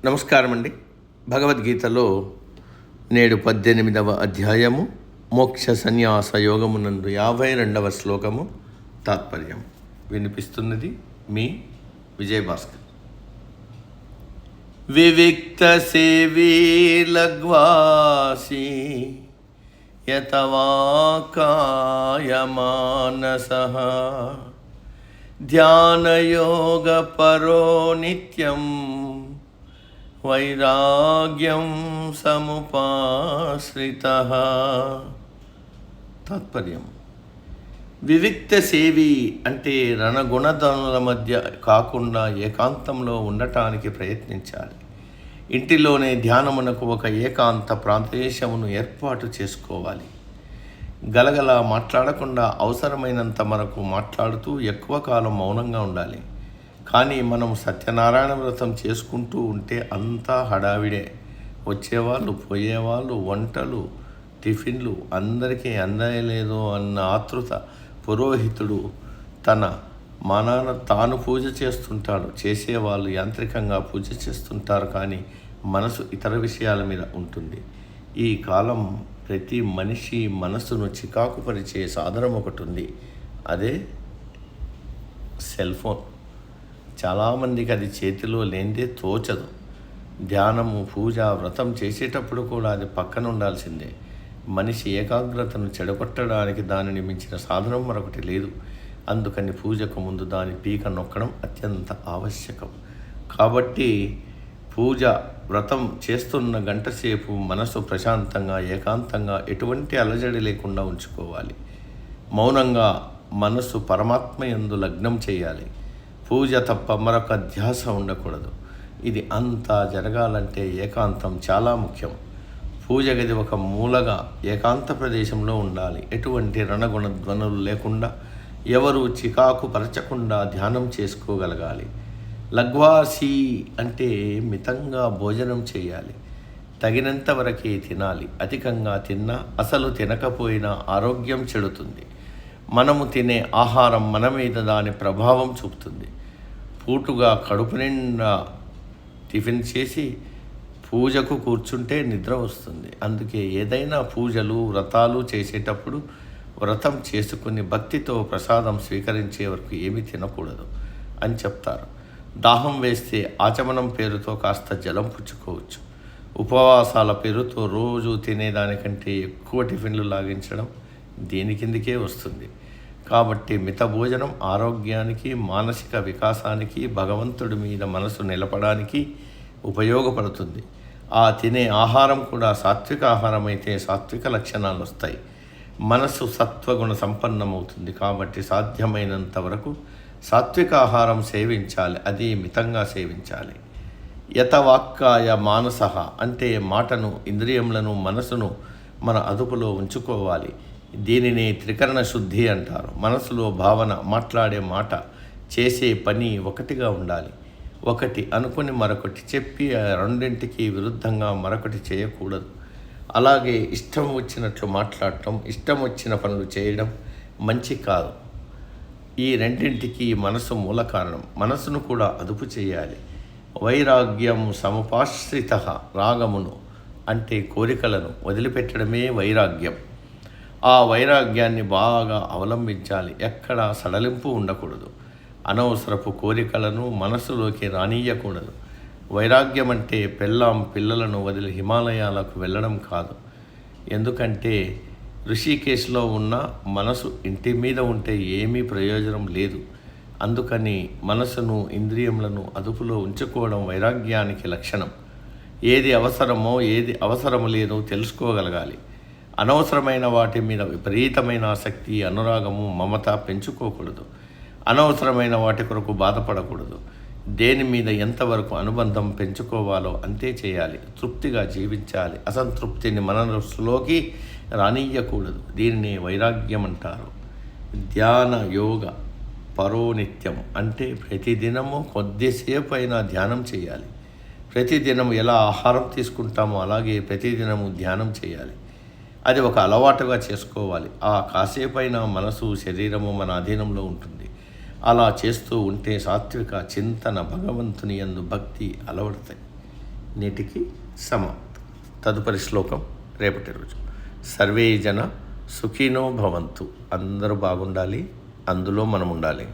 నమస్కారం అండి. భగవద్గీతలో నేడు 18వ అధ్యాయము మోక్ష సన్యాస యోగమునందు 52వ శ్లోకము తాత్పర్యం వినిపిస్తున్నది మీ విజయభాస్కర్. వివిక్త సేవీ లగ్వాసి యతవాకాయ మానసః ధ్యానయోగ పరో నిత్యం వైరాగ్యం సముపాశ్రితః. తాత్పర్యం: వివిక్త సేవి అంటే రణగుణధనుల మధ్య కాకుండా ఏకాంతంలో ఉండటానికి ప్రయత్నించాలి. ఇంటిలోనే ధ్యానమునకు ఒక ఏకాంత ప్రదేశమును ఏర్పాటు చేసుకోవాలి. గలగల మాట్లాడకుండా అవసరమైనంత మనకు మాట్లాడుతూ ఎక్కువ కాలం మౌనంగా ఉండాలి. కానీ మనం సత్యనారాయణ వ్రతం చేసుకుంటూ ఉంటే అంతా హడావిడే. వచ్చేవాళ్ళు పోయేవాళ్ళు, వంటలు టిఫిన్లు, అందరికీ అందలేదో అన్న ఆతృత. పురోహితుడు తన మనాన తాను పూజ చేస్తుంటాడు, చేసేవాళ్ళు యాంత్రికంగా పూజ చేస్తుంటారు. కానీ మనసు ఇతర విషయాల మీద ఉంటుంది. ఈ కాలం ప్రతి మనిషి మనసును చికాకు పరిచే సాధనం ఒకటి ఉంది, అదే సెల్ ఫోన్. చాలామందికి అది చేతిలో లేనిదే తోచదు. ధ్యానము, పూజ, వ్రతం చేసేటప్పుడు కూడా అది పక్కన ఉండాల్సిందే. మనిషి ఏకాగ్రతను చెడగొట్టడానికి దానిని మించిన సాధనం మరొకటి లేదు. అందుకని పూజకు ముందు దాని పీక నొక్కడం అత్యంత ఆవశ్యకం. కాబట్టి పూజ, వ్రతం చేస్తున్న గంట సేపు మనసు ప్రశాంతంగా, ఏకాంతంగా, ఎటువంటి అలజడి లేకుండా ఉంచుకోవాలి. మౌనంగా మనసు పరమాత్మ యందు లగ్నం చేయాలి. పూజ తప్ప మరొక ధ్యాస ఉండకూడదు. ఇది అంతా జరగాలంటే ఏకాంతం చాలా ముఖ్యం. పూజ గది ఒక మూలగా ఏకాంత ప్రదేశంలో ఉండాలి. ఎటువంటి రణగుణ ధ్వనులు లేకుండా, ఎవరు చికాకు పరచకుండా ధ్యానం చేసుకోగలగాలి. లగ్వాసి అంటే మితంగా భోజనం చేయాలి. తగినంత వరకే తినాలి. అధికంగా తిన్నా, అసలు తినకపోయినా ఆరోగ్యం చెడుతుంది. మనము తినే ఆహారం మన మీద దాని ప్రభావం చూపుతుంది. పూటుగా కడుపు నిండా టిఫిన్ చేసి పూజకు కూర్చుంటే నిద్ర వస్తుంది. అందుకే ఏదైనా పూజలు, వ్రతాలు చేసేటప్పుడు వ్రతం చేసుకుని భక్తితో ప్రసాదం స్వీకరించే వరకు ఏమీ తినకూడదు అని చెప్తారు. దాహం వేస్తే ఆచమనం పేరుతో కాస్త జలం పుచ్చుకోవచ్చు. ఉపవాసాల పేరుతో రోజు తినేదానికంటే ఎక్కువ టిఫిన్లు లాగించడం దీని కిందికే వస్తుంది. కాబట్టి మిత భోజనం ఆరోగ్యానికి, మానసిక వికాసానికి, భగవంతుడి మీద మనసు నిలపడానికి ఉపయోగపడుతుంది. ఆ తినే ఆహారం కూడా సాత్విక ఆహారం అయితే సాత్విక లక్షణాలు వస్తాయి. మనసు సత్వగుణ సంపన్నమవుతుంది. కాబట్టి సాధ్యమైనంత వరకు సాత్విక ఆహారం సేవించాలి. అది మితంగా సేవించాలి. యతవాక్కాయ మానసః అంటే మాటను, ఇంద్రియములను, మనసును మన అదుపులో ఉంచుకోవాలి. దీనిని త్రికరణ శుద్ధి అంటారు. మనసులో భావన, మాట్లాడే మాట, చేసే పని ఒకటిగా ఉండాలి. ఒకటి అనుకుని మరొకటి చెప్పి రెండింటికి విరుద్ధంగా మరొకటి చేయకూడదు. అలాగే ఇష్టం వచ్చినట్లు మాట్లాడటం, ఇష్టం వచ్చిన పనులు చేయడం మంచి కాదు. ఈ రెండింటికి మనసు మూల కారణం. మనసును కూడా అదుపు చేయాలి. వైరాగ్యం సముపాశ్రితః. రాగమును అంటే కోరికలను వదిలిపెట్టడమే వైరాగ్యం. ఆ వైరాగ్యాన్ని బాగా అవలంబించాలి. ఎక్కడా సడలింపు ఉండకూడదు. అనవసరపు కోరికలను మనసులోకి రానియకూడదు. వైరాగ్యం అంటే పెళ్ళాం పిల్లలను వదిలి హిమాలయాలకు వెళ్ళడం కాదు. ఎందుకంటే ఋషికేశ్లో ఉన్న మనసు ఇంటి మీద ఉంటే ఏమీ ప్రయోజనం లేదు. అందుకని మనసును, ఇంద్రియములను అదుపులో ఉంచుకోవడం వైరాగ్యానికి లక్షణం. ఏది అవసరమో, ఏది అవసరము లేదో తెలుసుకోగలగాలి. అనవసరమైన వాటి మీద విపరీతమైన ఆసక్తి, అనురాగము, మమత పెంచుకోకూడదు. అనవసరమైన వాటి కొరకు బాధపడకూడదు. దేని మీద ఎంతవరకు అనుబంధం పెంచుకోవాలో అంతే చేయాలి. తృప్తిగా జీవించాలి. అసంతృప్తిని మనసులోకి రానియ్యకూడదు. దీనిని వైరాగ్యం అంటారు. ధ్యాన యోగ పరోనిత్యం అంటే ప్రతిదినము కొద్దిసేపు అయినా ధ్యానం చేయాలి. ప్రతిదినము ఎలా ఆహారం తీసుకుంటామో అలాగే ప్రతిదినము ధ్యానం చేయాలి. అది ఒక అలవాటుగా చేసుకోవాలి. ఆ కాసేపైన మనసు, శరీరము మన అధీనంలో ఉంటుంది. అలా చేస్తూ ఉంటే సాత్విక చింతన, భగవంతుని యందు భక్తి అలవడతాయి. నేటికి సమాప్తం. తదుపరి శ్లోకం రేపటి రోజు. సర్వే జన సుఖినో భవంతు. అందరూ బాగుండాలి, అందులో మనం ఉండాలి.